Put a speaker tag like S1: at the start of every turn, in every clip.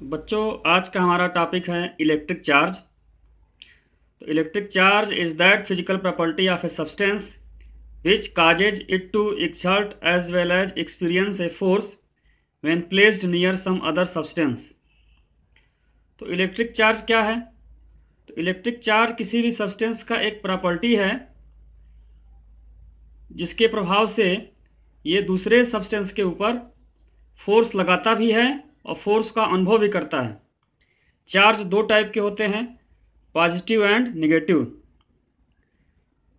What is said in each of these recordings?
S1: बच्चों, आज का हमारा टॉपिक है इलेक्ट्रिक चार्ज। तो electric charge is that physical property of a substance which causes it to exert as well as experience a force when placed near some other substance. तो electric charge क्या है? तो electric charge किसी भी substance का एक property है जिसके प्रभाव से ये दूसरे सब्सटेंस के ऊपर फोर्स लगाता भी है और फोर्स का अनुभव भी करता है। चार्ज दो टाइप के होते हैं, पॉजिटिव एंड निगेटिव।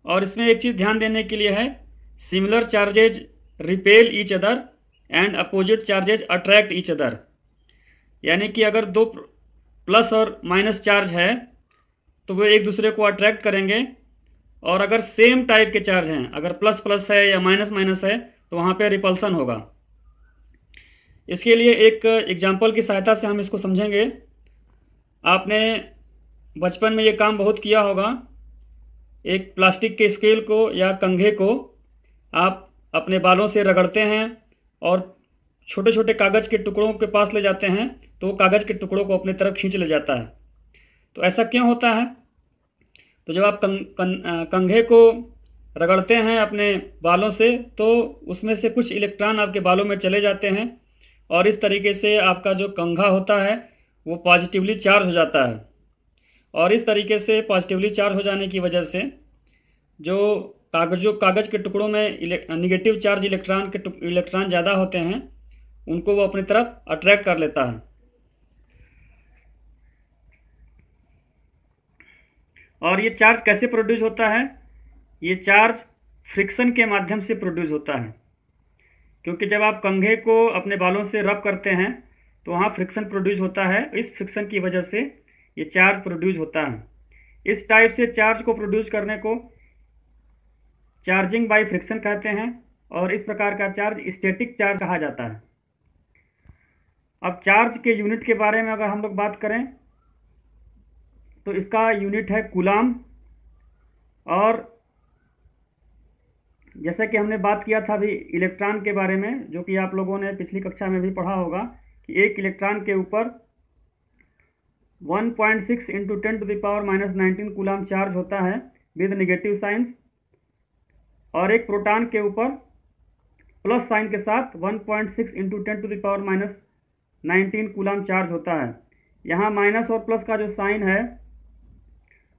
S1: और इसमें एक चीज़ ध्यान देने के लिए है, similar charges repel each other and opposite charges attract each other. यानी कि अगर दो प्लस और माइनस चार्ज है तो वो एक दूसरे को अट्रैक्ट करेंगे, और अगर सेम टाइप के चार्ज हैं, अगर प्लस प्लस है या माइनस माइनस है, तो वहाँ पे रिपल्सन होगा। इसके लिए एक एग्जाम्पल की सहायता से हम इसको समझेंगे। आपने बचपन में ये काम बहुत किया होगा। एक प्लास्टिक के स्केल को या कंघे को आप अपने बालों से रगड़ते हैं और छोटे छोटे कागज़ के टुकड़ों के पास ले जाते हैं, तो वो कागज़ के टुकड़ों को अपनी तरफ खींच ले जाता है। तो ऐसा क्यों होता है? तो जब आप कंघे को रगड़ते हैं अपने बालों से, तो उसमें से कुछ इलेक्ट्रॉन आपके बालों में चले जाते हैं, और इस तरीके से आपका जो कंघा होता है वो पॉजिटिवली चार्ज हो जाता है। और इस तरीके से पॉजिटिवली चार्ज हो जाने की वजह से जो कागज़ के टुकड़ों में निगेटिव चार्ज इलेक्ट्रॉन ज़्यादा होते हैं, उनको वो अपनी तरफ अट्रैक्ट कर लेता है। और ये चार्ज कैसे प्रोड्यूस होता है? ये चार्ज फ्रिक्शन के माध्यम से प्रोड्यूस होता है, क्योंकि जब आप कंघे को अपने बालों से रब करते हैं तो वहाँ फ्रिक्शन प्रोड्यूस होता है। इस फ्रिक्शन की वजह से ये चार्ज प्रोड्यूस होता है। इस टाइप से चार्ज को प्रोड्यूस करने को चार्जिंग बाय फ्रिक्शन कहते हैं, और इस प्रकार का चार्ज स्टैटिक चार्ज कहा जाता है। अब चार्ज के यूनिट के बारे में अगर हम लोग बात करें तो इसका यूनिट है कूलाम। और जैसा कि हमने बात किया था अभी इलेक्ट्रॉन के बारे में, जो कि आप लोगों ने पिछली कक्षा में भी पढ़ा होगा, कि एक इलेक्ट्रॉन के ऊपर 1.6 इंटू 10⁻⁻19 कूलाम चार्ज होता है विद नेगेटिव साइंस, और एक प्रोटॉन के ऊपर प्लस साइन के साथ 1.6 इंटू 10⁻⁻19 कूलाम चार्ज होता है। यहाँ माइनस और प्लस का जो साइन है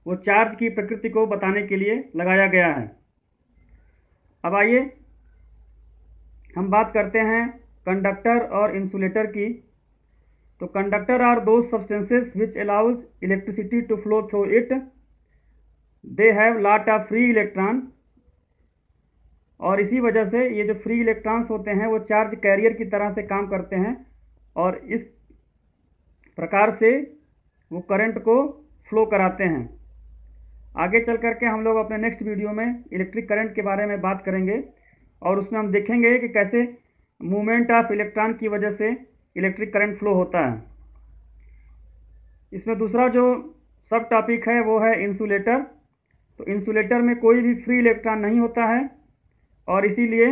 S1: वो चार्ज की प्रकृति को बताने के लिए लगाया गया है। अब आइए हम बात करते हैं कंडक्टर और इंसुलेटर की। तो conductor are those substances which allows electricity to flow through it. They have lot of free electron, और इसी वजह से ये जो फ्री इलेक्ट्रॉन्स होते हैं वो चार्ज कैरियर की तरह से काम करते हैं, और इस प्रकार से वो करंट को फ्लो कराते हैं। आगे चल करके हम लोग अपने नेक्स्ट वीडियो में इलेक्ट्रिक करंट के बारे में बात करेंगे, और उसमें हम देखेंगे कि कैसे मूवमेंट ऑफ इलेक्ट्रॉन की वजह से इलेक्ट्रिक करंट फ्लो होता है। इसमें दूसरा जो सब टॉपिक है वो है इंसुलेटर। तो इंसुलेटर में कोई भी फ्री इलेक्ट्रॉन नहीं होता है, और इसीलिए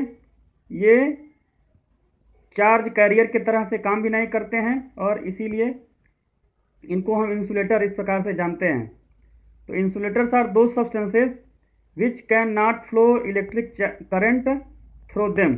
S1: ये चार्ज कैरियर की तरह से काम भी नहीं करते हैं, और इसीलिए इनको हम इंसुलेटर इस प्रकार से जानते हैं। तो इंसुलेटर्स आर दो substances which can not flow electric current through them.